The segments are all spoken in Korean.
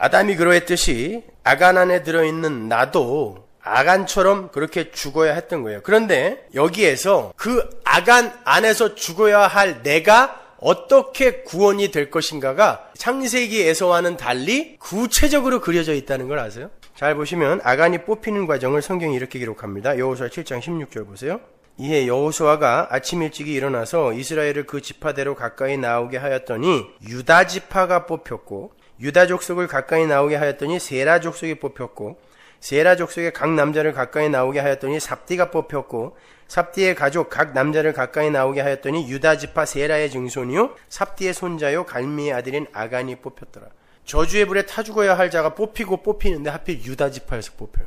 아담이 그러했듯이 아간 안에 들어있는 나도 아간처럼 그렇게 죽어야 했던 거예요. 그런데 여기에서 그 아간 안에서 죽어야 할 내가 어떻게 구원이 될 것인가가 창세기에서와는 달리 구체적으로 그려져 있다는 걸 아세요? 잘 보시면 아간이 뽑히는 과정을 성경이 이렇게 기록합니다. 여호수아 7장 16절 보세요. 이에 여호수아가 아침 일찍이 일어나서 이스라엘을 그 지파대로 가까이 나오게 하였더니 유다 지파가 뽑혔고, 유다 족속을 가까이 나오게 하였더니 세라 족속이 뽑혔고, 세라 족속의 각 남자를 가까이 나오게 하였더니 삽디가 뽑혔고, 삽디의 가족 각 남자를 가까이 나오게 하였더니 유다 지파 세라의 증손이요 삽디의 손자요 갈미의 아들인 아간이 뽑혔더라. 저주의 불에 타 죽어야 할 자가 뽑히고 뽑히는데 하필 유다 지파에서 뽑혀요.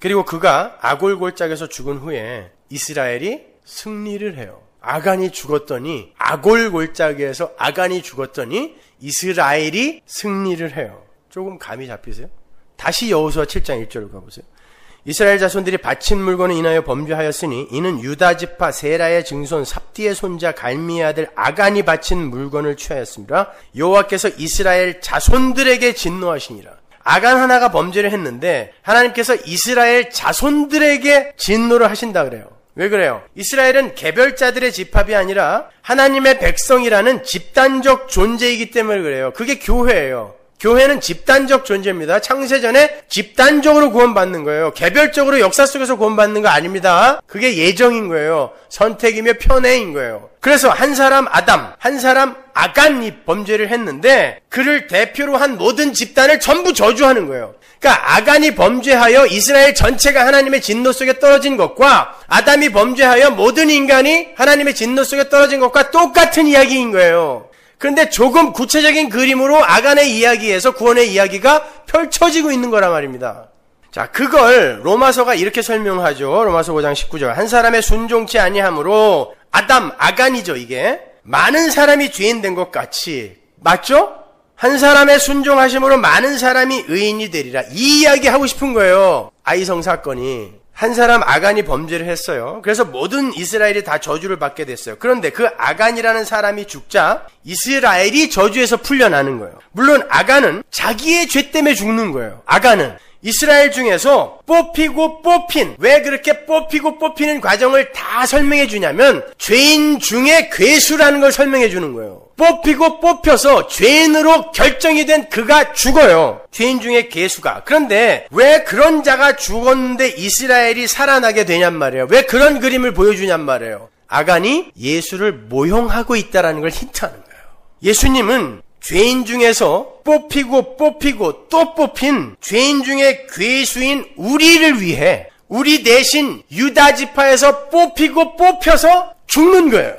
그리고 그가 아골골짝에서 죽은 후에 이스라엘이 승리를 해요. 아간이 죽었더니, 아골골짝에서 아간이 죽었더니 이스라엘이 승리를 해요. 조금 감이 잡히세요? 다시 여호수아 7장 1절로 가보세요. 이스라엘 자손들이 바친 물건을 인하여 범죄하였으니 이는 유다 지파 세라의 증손 삽디의 손자 갈미의 아들 아간이 바친 물건을 취하였습니다. 여호와께서 이스라엘 자손들에게 진노하시니라. 아간 하나가 범죄를 했는데 하나님께서 이스라엘 자손들에게 진노를 하신다 그래요. 왜 그래요? 이스라엘은 개별자들의 집합이 아니라 하나님의 백성이라는 집단적 존재이기 때문에 그래요. 그게 교회예요. 교회는 집단적 존재입니다. 창세전에 집단적으로 구원받는 거예요. 개별적으로 역사 속에서 구원받는 거 아닙니다. 그게 예정인 거예요. 선택이며 편애인 거예요. 그래서 한 사람 아담, 한 사람 아간이 범죄를 했는데 그를 대표로 한 모든 집단을 전부 저주하는 거예요. 그러니까 아간이 범죄하여 이스라엘 전체가 하나님의 진노 속에 떨어진 것과 아담이 범죄하여 모든 인간이 하나님의 진노 속에 떨어진 것과 똑같은 이야기인 거예요. 그런데 조금 구체적인 그림으로 아간의 이야기에서 구원의 이야기가 펼쳐지고 있는 거란 말입니다. 자, 그걸 로마서가 이렇게 설명하죠. 로마서 5장 19절. 한 사람의 순종치 아니함으로 아담, 아간이죠, 이게. 많은 사람이 죄인 된 것 같이. 맞죠? 한 사람의 순종하심으로 많은 사람이 의인이 되리라. 이 이야기 하고 싶은 거예요. 아이성 사건이. 한 사람 아간이 범죄를 했어요. 그래서 모든 이스라엘이 다 저주를 받게 됐어요. 그런데 그 아간이라는 사람이 죽자 이스라엘이 저주에서 풀려나는 거예요. 물론 아간은 자기의 죄 때문에 죽는 거예요. 아간은 이스라엘 중에서 뽑히고 뽑힌, 왜 그렇게 뽑히고 뽑히는 과정을 다 설명해 주냐면 죄인 중에 괴수라는 걸 설명해 주는 거예요. 뽑히고 뽑혀서 죄인으로 결정이 된 그가 죽어요. 죄인 중에 괴수가. 그런데 왜 그런 자가 죽었는데 이스라엘이 살아나게 되냔 말이에요. 왜 그런 그림을 보여주냔 말이에요. 아간이 예수를 모형하고 있다는 걸 힌트하는 거예요. 예수님은 죄인 중에서 뽑히고 또 뽑힌 죄인 중에 괴수인 우리를 위해 우리 대신 유다 지파에서 뽑히고 뽑혀서 죽는 거예요.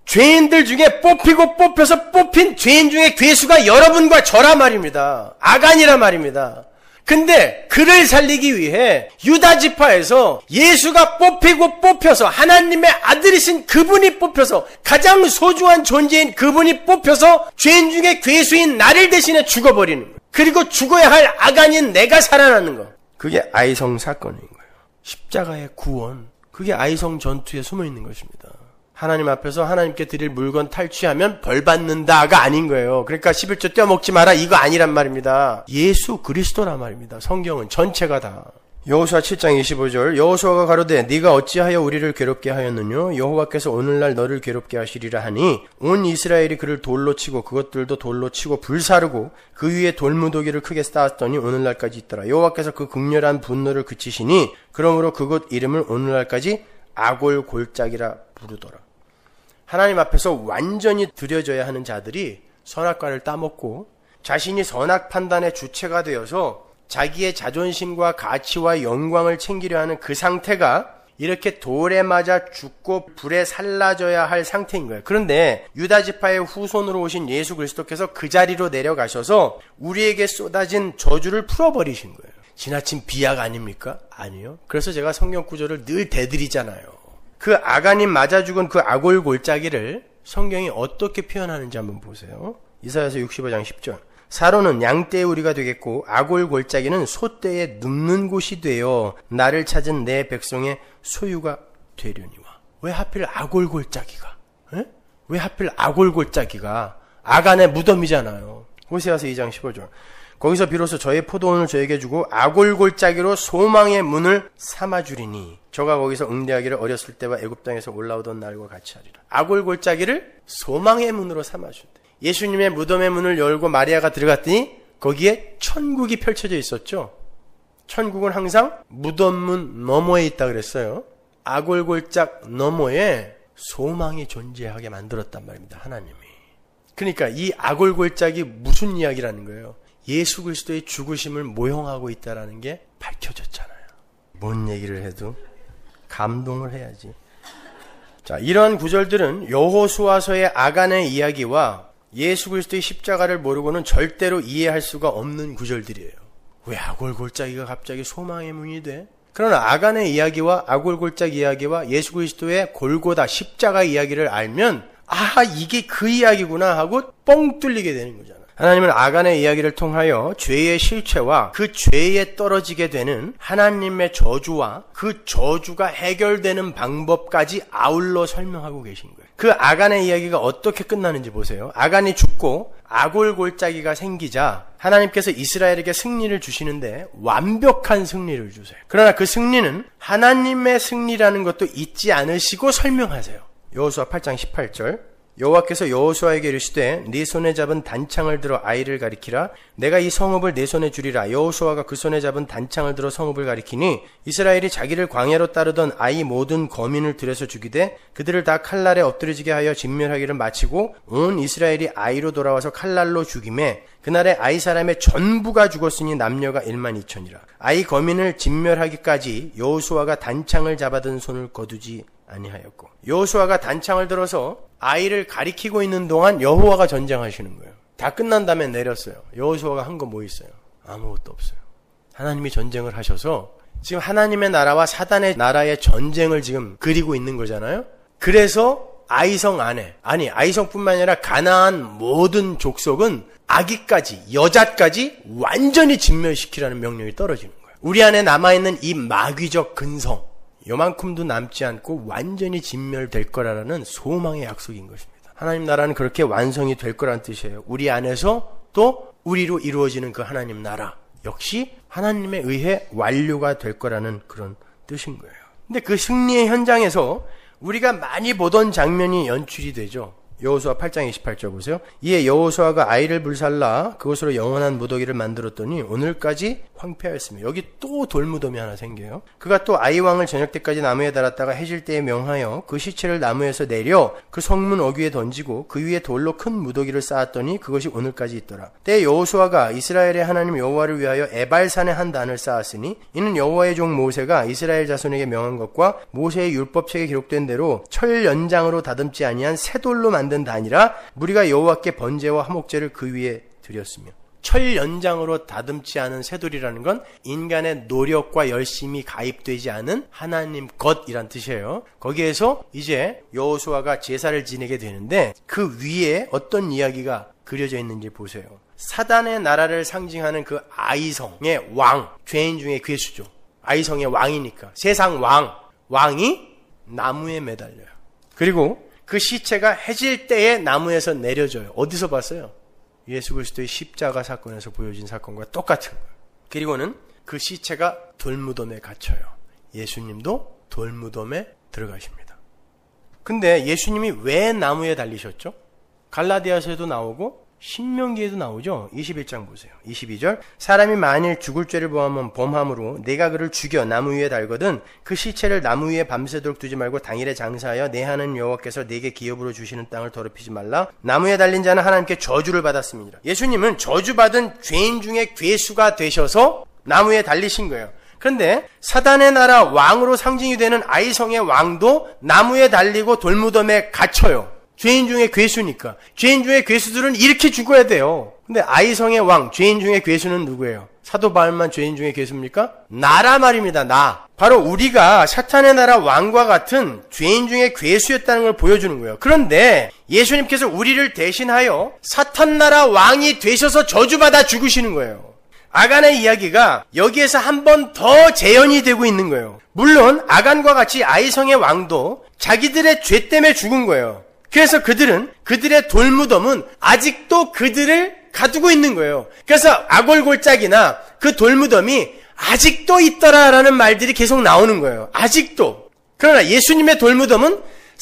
죄인들 중에 뽑히고 뽑혀서 뽑힌 죄인 중에 괴수가 여러분과 저라 말입니다. 아간이라 말입니다. 근데 그를 살리기 위해 유다 지파에서 예수가 뽑히고 뽑혀서 하나님의 아들이신 그분이 뽑혀서 가장 소중한 존재인 그분이 뽑혀서 죄인 중에 괴수인 나를 대신해 죽어버리는 거예요. 그리고 죽어야 할 아간인 내가 살아나는 거. 그게 아이성 사건인 거예요. 십자가의 구원. 그게 아이성 전투에 숨어있는 것입니다. 하나님 앞에서 하나님께 드릴 물건 탈취하면 벌 받는다가 아닌 거예요. 그러니까 11조 떼어먹지 마라 이거 아니란 말입니다. 예수 그리스도란 말입니다. 성경은 전체가 다. 여호수아 7장 25절 여호수아가 가로되 네가 어찌하여 우리를 괴롭게 하였느뇨 여호와께서 오늘날 너를 괴롭게 하시리라 하니 온 이스라엘이 그를 돌로 치고 그것들도 돌로 치고 불사르고 그 위에 돌무더기를 크게 쌓았더니 오늘날까지 있더라. 여호와께서 그 극렬한 분노를 그치시니 그러므로 그곳 이름을 오늘날까지 아골골짝이라 부르더라. 하나님 앞에서 완전히 드려져야 하는 자들이 선악과를 따먹고 자신이 선악 판단의 주체가 되어서 자기의 자존심과 가치와 영광을 챙기려 하는 그 상태가 이렇게 돌에 맞아 죽고 불에 살라져야 할 상태인 거예요. 그런데 유다 지파의 후손으로 오신 예수 그리스도께서 그 자리로 내려가셔서 우리에게 쏟아진 저주를 풀어버리신 거예요. 지나친 비약 아닙니까? 아니요. 그래서 제가 성경 구절을 늘 대드리잖아요. 그 아간이 맞아 죽은 그 아골골짜기를 성경이 어떻게 표현하는지 한번 보세요. 이사야서 65장 10절. 사로는 양떼의 우리가 되겠고 아골골짜기는 소떼의 눕는 곳이 되어 나를 찾은 내 백성의 소유가 되려니와. 왜 하필 아골골짜기가? 에? 왜 하필 아골골짜기가? 아간의 무덤이잖아요. 호세아서 2장 15절. 거기서 비로소 저의 포도원을 저에게 주고 아골골짜기로 소망의 문을 삼아주리니 저가 거기서 응대하기를 어렸을 때와 애굽 땅에서 올라오던 날과 같이 하리라. 아골골짜기를 소망의 문으로 삼아준대. 예수님의 무덤의 문을 열고 마리아가 들어갔더니 거기에 천국이 펼쳐져 있었죠. 천국은 항상 무덤문 너머에 있다 그랬어요. 아골골짝 너머에 소망이 존재하게 만들었단 말입니다. 하나님이. 그러니까 이 아골골짝이 무슨 이야기라는 거예요? 예수 그리스도의 죽으심을 모형하고 있다는 게 밝혀졌잖아요. 뭔 얘기를 해도 감동을 해야지. 자, 이러한 구절들은 여호수아서의 아간의 이야기와 예수 그리스도의 십자가를 모르고는 절대로 이해할 수가 없는 구절들이에요. 왜 아골골짜기가 갑자기 소망의 문이 돼? 그러나 아간의 이야기와 아골골짝 이야기와 예수 그리스도의 골고다 십자가 이야기를 알면 이게 그 이야기구나 하고 뻥 뚫리게 되는 거잖아. 하나님은 아간의 이야기를 통하여 죄의 실체와 그 죄에 떨어지게 되는 하나님의 저주와 그 저주가 해결되는 방법까지 아울러 설명하고 계신 거예요. 그 아간의 이야기가 어떻게 끝나는지 보세요. 아간이 죽고 아골골짜기가 생기자 하나님께서 이스라엘에게 승리를 주시는데 완벽한 승리를 주세요. 그러나 그 승리는 하나님의 승리라는 것도 잊지 않으시고 설명하세요. 여호수아 8장 18절 여호와께서 여호수아에게 이르시되 네 손에 잡은 단창을 들어 아이를 가리키라. 내가 이 성읍을 네 손에 주리라. 여호수아가 그 손에 잡은 단창을 들어 성읍을 가리키니 이스라엘이 자기를 광야로 따르던 아이 모든 거민을 들여서 죽이되 그들을 다 칼날에 엎드려지게 하여 진멸하기를 마치고 온 이스라엘이 아이로 돌아와서 칼날로 죽임에 그날에 아이 사람의 전부가 죽었으니 남녀가 12,000이라. 아이 거민을 진멸하기까지 여호수아가 단창을 잡아든 손을 거두지 아니하였고 여호수아가 단창을 들어서 아이를 가리키고 있는 동안 여호와가 전쟁하시는 거예요. 다 끝난 다음에 내렸어요. 여호수아가 한 거 뭐 있어요? 아무것도 없어요. 하나님이 전쟁을 하셔서 지금 하나님의 나라와 사단의 나라의 전쟁을 지금 그리고 있는 거잖아요. 그래서 아이성 안에 아이성뿐만 아니라 가나안 모든 족속은 아기까지 여자까지 완전히 진멸시키라는 명령이 떨어지는 거예요. 우리 안에 남아있는 이 마귀적 근성 요만큼도 남지 않고 완전히 진멸될 거라는 소망의 약속인 것입니다. 하나님 나라는 그렇게 완성이 될 거라는 뜻이에요. 우리 안에서 또 우리로 이루어지는 그 하나님 나라 역시 하나님에 의해 완료가 될 거라는 그런 뜻인 거예요. 근데 그 승리의 현장에서 우리가 많이 보던 장면이 연출이 되죠. 여호수아 8장 28절 보세요. 이에 여호수아가 아이를 불살라 그곳으로 영원한 무더기를 만들었더니 오늘까지 황폐하였으며 여기 또 돌무덤이 하나 생겨요. 그가 또 아이 왕을 저녁 때까지 나무에 달았다가 해질 때에 명하여 그 시체를 나무에서 내려 그 성문 어귀에 던지고 그 위에 돌로 큰 무더기를 쌓았더니 그것이 오늘까지 있더라. 때에 여호수아가 이스라엘의 하나님 여호와를 위하여 에발산에 한 단을 쌓았으니 이는 여호와의 종 모세가 이스라엘 자손에게 명한 것과 모세의 율법책에 기록된 대로 철 연장으로 다듬지 아니한 새 돌로 만든 단이라 무리가 여호와께 번제와 화목제를 그 위에 드렸으며 철 연장으로 다듬지 않은 새돌이라는 건 인간의 노력과 열심이 가입되지 않은 하나님 것이란 뜻이에요. 거기에서 이제 여호수아가 제사를 지내게 되는데 그 위에 어떤 이야기가 그려져 있는지 보세요. 사단의 나라를 상징하는 그 아이성의 왕, 죄인 중에 괴수죠. 아이성의 왕이니까 세상 왕이 나무에 매달려요. 그리고 그 시체가 해질 때에 나무에서 내려져요. 어디서 봤어요? 예수 그리스도의 십자가 사건에서 보여진 사건과 똑같은 거예요. 그리고는 그 시체가 돌무덤에 갇혀요. 예수님도 돌무덤에 들어가십니다. 근데 예수님이 왜 나무에 달리셨죠? 갈라디아서에도 나오고 신명기에도 나오죠. 21장 보세요. 22절 사람이 만일 죽을 죄를 범함으로 내가 그를 죽여 나무 위에 달거든 그 시체를 나무 위에 밤새도록 두지 말고 당일에 장사하여 내 하나님 여호와께서 내게 기업으로 주시는 땅을 더럽히지 말라. 나무에 달린 자는 하나님께 저주를 받았습니다. 예수님은 저주받은 죄인 중에 괴수가 되셔서 나무에 달리신 거예요. 그런데 사단의 나라 왕으로 상징이 되는 아이성의 왕도 나무에 달리고 돌무덤에 갇혀요. 죄인 중에 괴수니까. 죄인 중에 괴수들은 이렇게 죽어야 돼요. 근데 아이성의 왕, 죄인 중에 괴수는 누구예요? 사도 바울만 죄인 중에 괴수입니까? 나라 말입니다. 나. 바로 우리가 사탄의 나라 왕과 같은 죄인 중에 괴수였다는 걸 보여주는 거예요. 그런데 예수님께서 우리를 대신하여 사탄 나라 왕이 되셔서 저주받아 죽으시는 거예요. 아간의 이야기가 여기에서 한 번 더 재현이 되고 있는 거예요. 물론 아간과 같이 아이성의 왕도 자기들의 죄 때문에 죽은 거예요. 그래서 그들의 돌무덤은 아직도 그들을 가두고 있는 거예요. 그래서 아골골짜기나 그 돌무덤이 아직도 있더라라는 말들이 계속 나오는 거예요. 아직도. 그러나 예수님의 돌무덤은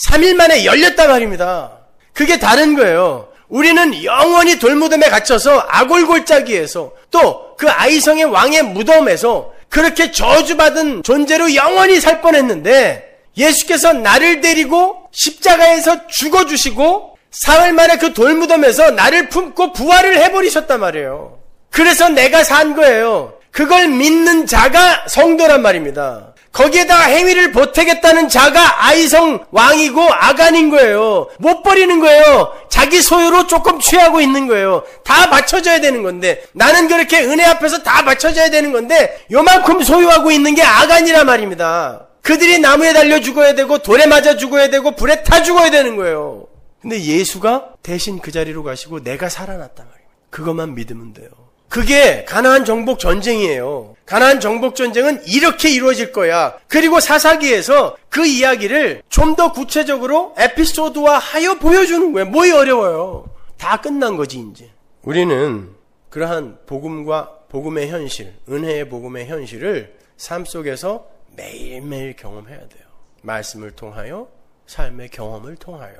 3일 만에 열렸단 말입니다. 그게 다른 거예요. 우리는 영원히 돌무덤에 갇혀서 아골골짜기에서 또 그 아이성의 왕의 무덤에서 그렇게 저주받은 존재로 영원히 살 뻔했는데 예수께서 나를 데리고 십자가에서 죽어주시고 사흘 만에 그 돌무덤에서 나를 품고 부활을 해버리셨단 말이에요. 그래서 내가 산 거예요. 그걸 믿는 자가 성도란 말입니다. 거기에다가 행위를 보태겠다는 자가 아이성 왕이고 아간인 거예요. 못 버리는 거예요. 자기 소유로 조금 취하고 있는 거예요. 다 맞춰줘야 되는 건데 나는 그렇게 은혜 앞에서 다 맞춰줘야 되는 건데 요만큼 소유하고 있는 게 아간이란 말입니다. 그들이 나무에 달려 죽어야 되고 돌에 맞아 죽어야 되고 불에 타 죽어야 되는 거예요. 근데 예수가 대신 그 자리로 가시고 내가 살아났단 말이에요. 그것만 믿으면 돼요. 그게 가나안 정복 전쟁이에요. 가나안 정복 전쟁은 이렇게 이루어질 거야. 그리고 사사기에서 그 이야기를 좀 더 구체적으로 에피소드화 하여 보여주는 거예요. 뭐이 어려워요. 다 끝난 거지 이제. 우리는 그러한 복음과 복음의 현실, 은혜의 복음의 현실을 삶 속에서 매일매일 경험해야 돼요. 말씀을 통하여, 삶의 경험을 통하여.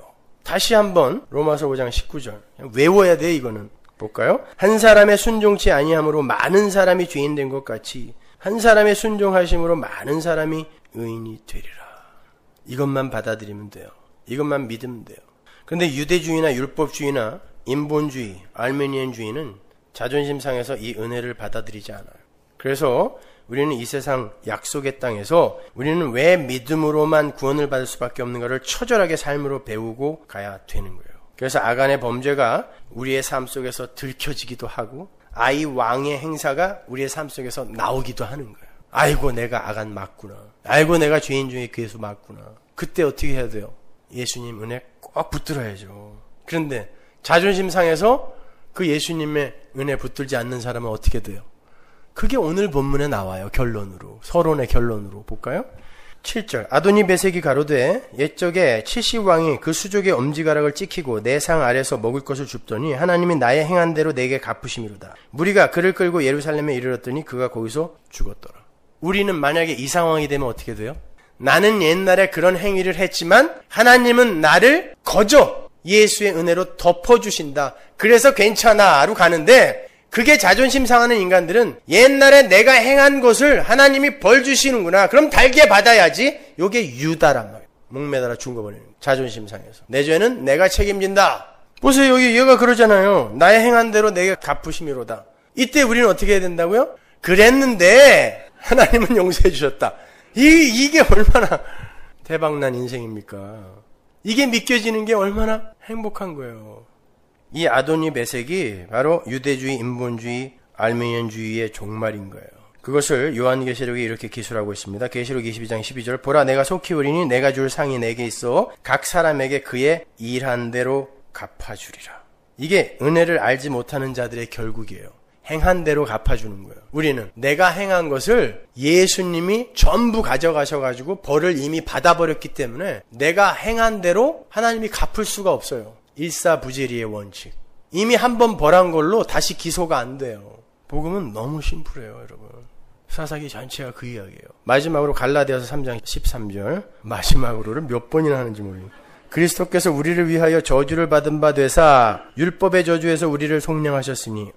다시 한번 로마서 5장 19절 외워야 돼. 이거는 볼까요? 한 사람의 순종치 아니함으로 많은 사람이 죄인 된 것 같이 한 사람의 순종하심으로 많은 사람이 의인이 되리라. 이것만 받아들이면 돼요. 이것만 믿으면 돼요. 그런데 유대주의나 율법주의나 인본주의, 알메니안주의는 자존심 상해서 이 은혜를 받아들이지 않아요. 그래서 우리는 이 세상 약속의 땅에서 우리는 왜 믿음으로만 구원을 받을 수밖에 없는가를 처절하게 삶으로 배우고 가야 되는 거예요. 그래서 아간의 범죄가 우리의 삶 속에서 들켜지기도 하고 아이 왕의 행사가 우리의 삶 속에서 나오기도 하는 거예요. 아이고 내가 아간 맞구나. 아이고 내가 죄인 중에 괴수 맞구나. 그때 어떻게 해야 돼요? 예수님 은혜 꼭 붙들어야죠. 그런데 자존심 상해서 그 예수님의 은혜 붙들지 않는 사람은 어떻게 돼요? 그게 오늘 본문에 나와요. 결론으로. 서론의 결론으로 볼까요? 7절 아도니 베섹이 가로되 옛적에 칠시왕이 그 수족의 엄지가락을 찍히고 내 상 아래서 먹을 것을 줍더니 하나님이 나의 행한 대로 내게 갚으심이로다. 무리가 그를 끌고 예루살렘에 이르렀더니 그가 거기서 죽었더라. 우리는 만약에 이 상황이 되면 어떻게 돼요? 나는 옛날에 그런 행위를 했지만 하나님은 나를 거저 예수의 은혜로 덮어주신다. 그래서 괜찮아로 가는데 그게 자존심 상하는 인간들은 옛날에 내가 행한 것을 하나님이 벌 주시는구나. 그럼 달게 받아야지. 요게 유다란 말이에요. 목매달아 죽어버리는 거예요. 자존심 상해서. 내 죄는 내가 책임진다. 보세요. 여기 얘가 그러잖아요. 나의 행한 대로 내게 갚으심이로다. 이때 우리는 어떻게 해야 된다고요? 그랬는데 하나님은 용서해 주셨다. 이게 얼마나 대박난 인생입니까? 이게 믿겨지는 게 얼마나 행복한 거예요. 이 아도니 베섹이 바로 유대주의, 인본주의, 알메니안주의의 종말인 거예요. 그것을 요한계시록이 이렇게 기술하고 있습니다. 계시록 22장 12절 보라 내가 속히 오리니 내가 줄 상이 내게 있어 각 사람에게 그의 일한 대로 갚아주리라. 이게 은혜를 알지 못하는 자들의 결국이에요. 행한 대로 갚아주는 거예요. 우리는 내가 행한 것을 예수님이 전부 가져가셔가지고 벌을 이미 받아버렸기 때문에 내가 행한 대로 하나님이 갚을 수가 없어요. 일사부재리의 원칙. 이미 한 번 벌한 걸로 다시 기소가 안 돼요. 복음은 너무 심플해요, 여러분. 사사기 전체가 그 이야기예요. 마지막으로 갈라디아서 3장 13절. 마지막으로를 몇 번이나 하는지 모르겠어요. 그리스도께서 우리를 위하여 저주를 받은 바 되사 율법의 저주에서 우리를 속량하셨으니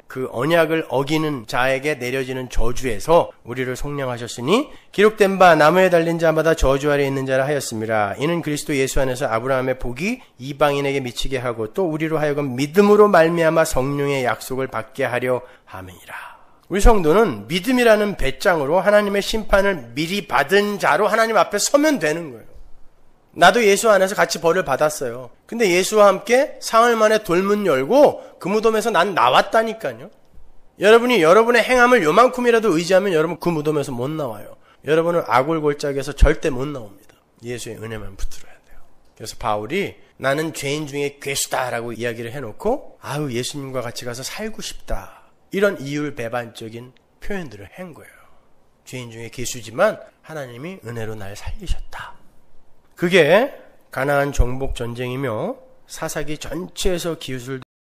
그 언약을 어기는 자에게 내려지는 저주에서 우리를 속량하셨으니 기록된 바 나무에 달린 자마다 저주 아래 있는 자라 하였습니다. 이는 그리스도 예수 안에서 아브라함의 복이 이방인에게 미치게 하고 또 우리로 하여금 믿음으로 말미암아 성령의 약속을 받게 하려 함이니라. 우리 성도는 믿음이라는 배짱으로 하나님의 심판을 미리 받은 자로 하나님 앞에 서면 되는 거예요. 나도 예수 안에서 같이 벌을 받았어요. 근데 예수와 함께 사흘 만에 돌문 열고 그 무덤에서 난 나왔다니까요. 여러분이 여러분의 행함을 요만큼이라도 의지하면 여러분 그 무덤에서 못 나와요. 여러분은 아골골짜기에서 절대 못 나옵니다. 예수의 은혜만 붙들어야 돼요. 그래서 바울이 나는 죄인 중에 괴수다라고 이야기를 해놓고 아유 예수님과 같이 가서 살고 싶다. 이런 이율배반적인 표현들을 한 거예요. 죄인 중에 괴수지만 하나님이 은혜로 날 살리셨다. 그게 가나안 정복 전쟁이며 사사기 전체에서